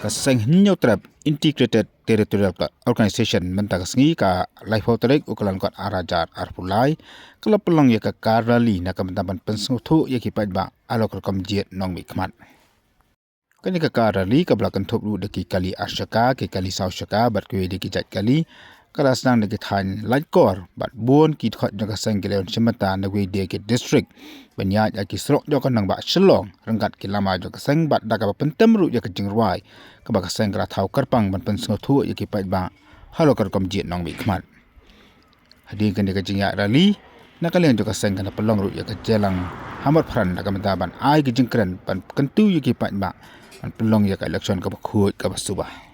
kaseng hinyo trap integrated territorial organization mentang sengi ka life hotelek ukulan kuat arajar arpulai kalau pelong ya ka karali na kamentaban pensuthu ya kipat ba alok rekam jet nong mikmat kani ka karali ka belakan thop ru deki kali asyaka ke kali sausyaka bat kwe deki jat kali kala senang deki than laikor bat buon ki khot jaka seng keleon semata na we deki district banya ya ki srok jo kan nang ba shlong rengkat ki lama jo ka seng bat daga pentem ru ya ka jingruai ka ba ka seng kra thau karpang ban pensuthu ya kipat ba halo kar kom jet nong mikmat hadi kan deki jingya rali na kalian jo ka seng kana pelong ru ya ka jelang hamar pran na kamentaban ai ki jingkran ban kentu ya kipat ba an pelong ya ka election ka bakhut ka basubah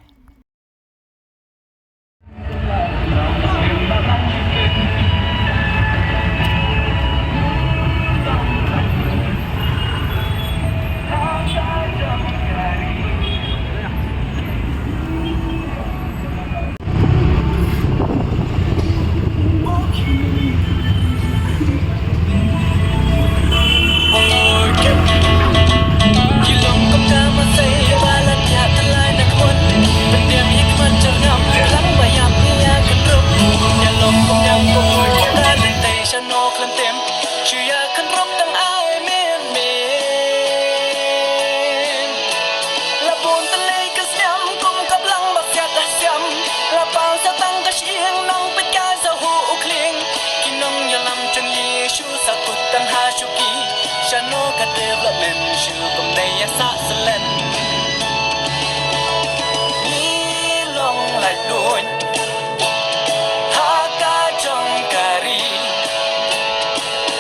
development shu kom nei sa selen ni long lai doin ha ka jong kari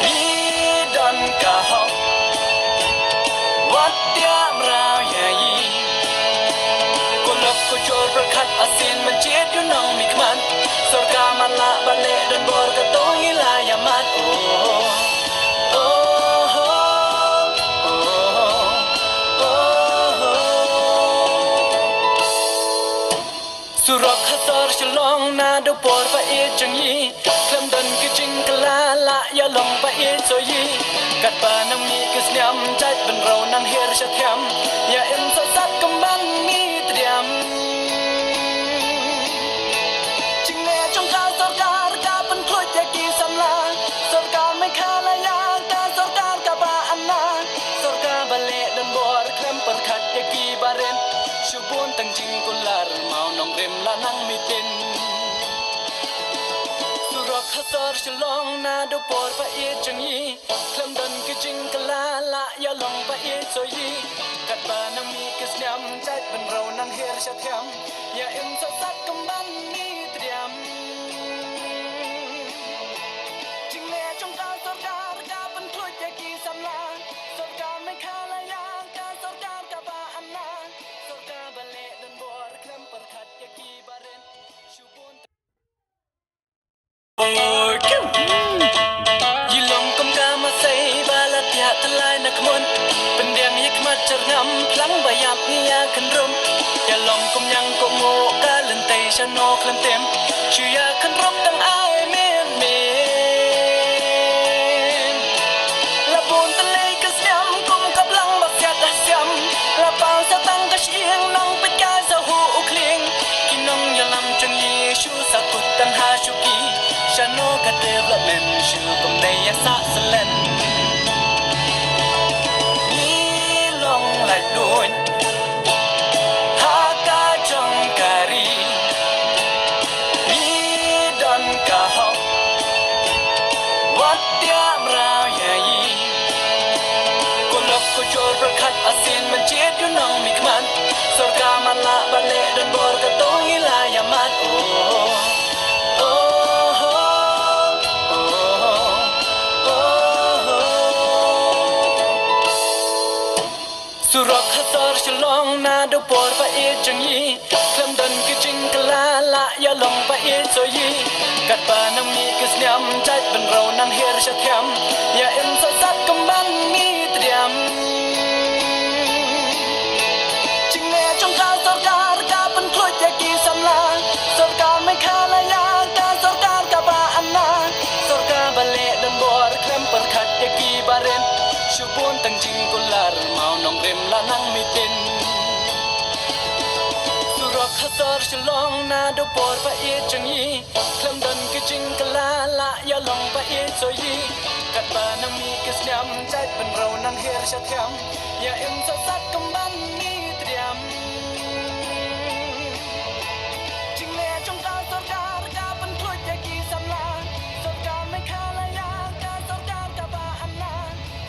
ni don ka ho wat tiam ra ya yi ko lok ko jor berkat asin menjet yu nong mikman surga mala bale dan bor ka tong ila yaman Surak hasar shalong na do por pa e changi klam dan ki ching kala la ya long pa e so yi kat pa nang mi kis nyam jat ban ro nang her sha tham ya em sa sat kam ban mi triam ching ne trong ka sarkar ka pan khoi te ki samla sarkar mai khala ya ta sarkar ka ba anna sarkar bale dan bor klam par khat te ki baren shubun tang jing kular mau nong rem la nang mitin surak hasar shalong na do por pa e changi klam dan ki jing kala la ya long pa e so yi kat ba nang mi kis nyam jat ban ro nang her sha tham ya em sa sat kam ban mi triam jing le trong ta sarkar ka pan khoi te ki samla sarkar mai khala ya ka sarkar ka ba anna sarkar bale dan bor klam par khat ya ki baren shubun Yilong kom ka masay balat ya talay na kmon Pendiam hikmat cerngam plang bayap niya kanrum Yalong kom yang komo ka lentay siya no klantem Siya kanrum tang ay men men Labon talay kasyam kom kablang basyat asyam Lapang sa tang kasyeng nang pitya sa huukling Kinong yalam chang Yeshu sa kutang hasyuki Shano ka development shu kom nei sa selen ni long lai doin ha ka jong kari ni don ka ho wat tiam ra ya yi ko lok ko jor berkat asin menjet yu nong mikman surga mala bale dan bor ka tong ila yaman Surak hasar shalong na do por pa e changi klam dan ki ching kala la ya long pa e so yi kat pa nang mi kis nyam jat ban ro nang her sha tham ya em sa sat kam ban mi triam ching le trong ka sarkar ka pan khoi te ki samla sarkar mai khala ya ka sarkar ka ba anna sarkar bale dan bor klam par khat te ki baren shubun tang jing kular mau nong rem la nang mitin khazar shalong na do por pa e changi klam dan ke ching kala la ya long pa e soyi kat ba na mi ke siam chai pen rau nang her sha thiam ya em sa sat kam ban mi triam ching le trong ta sarkar ka pan thloi ya ki sam la sarkar mai khala ya ka sarkar ka ba anna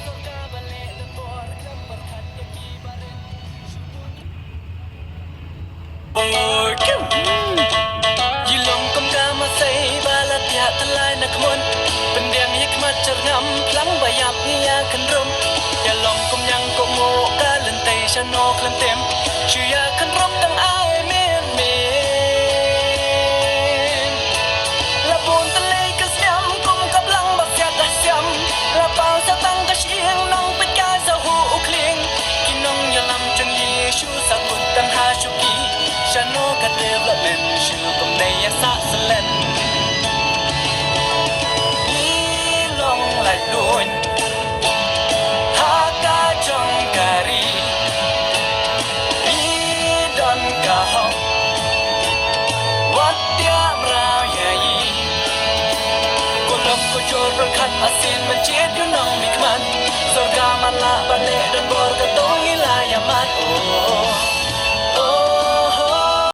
sarkar ba le dan por klam par khat ya ki bare Boy, Kim. Yilong kum kama say balat ya talay na kmon. Pendiam hikmat cerngam plang bayap niya kanrum. Yalong kum yang kumo kalentay siya no klantem. Siya kanrum tang ay men men. Labon talay kasyam kum kaplang basyat asyam. Lapang sa tang kasyeng nang pitka sa huukling. Kinong yalam chang Yeshu sa kuntang hashuki. Shano ka development shu kum nei ya sa selen long lại đuôi ha ca trong kari don ka hong wat dia rao ya yi kolom ko jor khat asin man chet yu nong mikman sorga man la bale don